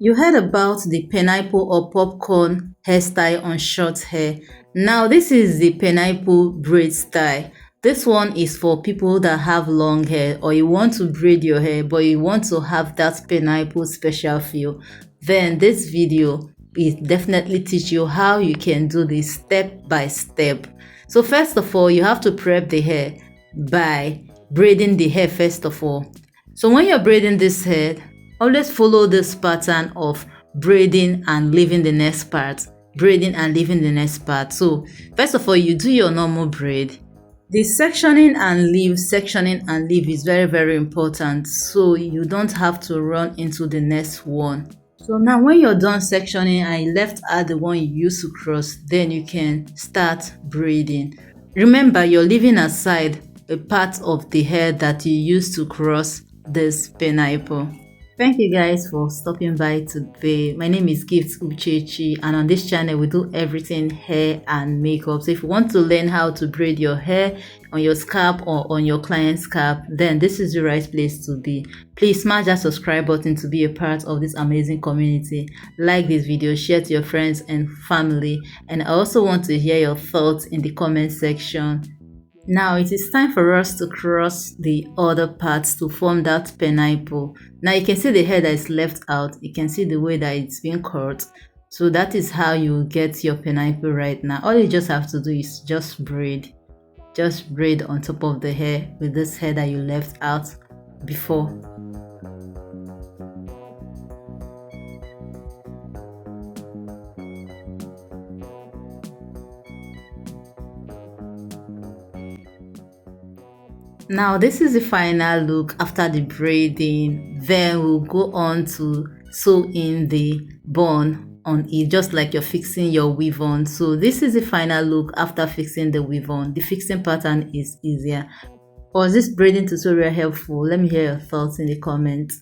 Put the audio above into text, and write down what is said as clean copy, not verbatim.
You heard about the pineapple or popcorn hairstyle on short hair. Now this is the pineapple braid style. This one is for people that have long hair or you want to braid your hair but you want to have that pineapple special feel. Then this video will definitely teach you how you can do this step by step. So first of all, you have to prep the hair by braiding the hair first of all. So when you're braiding this hair, always follow this pattern of braiding and leaving the next part, braiding and leaving the next part. So first of all, you do your normal braid. The sectioning and leave is very important, so you don't have to run into the next one. So now when you're done sectioning and you left out the one you used to cross, then you can start braiding. Remember, you're leaving aside a part of the hair that you used to cross this pineapple. Thank you guys for stopping by today. My name is Gift Uchechi, and on this channel we do everything hair and makeup. So if you want to learn how to braid your hair on your scalp or on your client's scalp, then this is the right place to be. Please smash that subscribe button to be a part of this amazing community. Like this video, share to your friends and family, and I also want to hear your thoughts in the comment section. Now it is time for us to cross the other parts to form that pineapple. Now you can see the hair that is left out. You can see the way that it's been cut. So that is how you get your pineapple right now. All you just have to do is just braid. Just braid on top of the hair with this hair that you left out before. Now this is the final look after the braiding. Then we'll go on to sew in the bun on it, just like you're fixing your weavon. So this is the final look after fixing the weavon. The fixing pattern is easier. Was this braiding tutorial helpful? Let me hear your thoughts in the comments.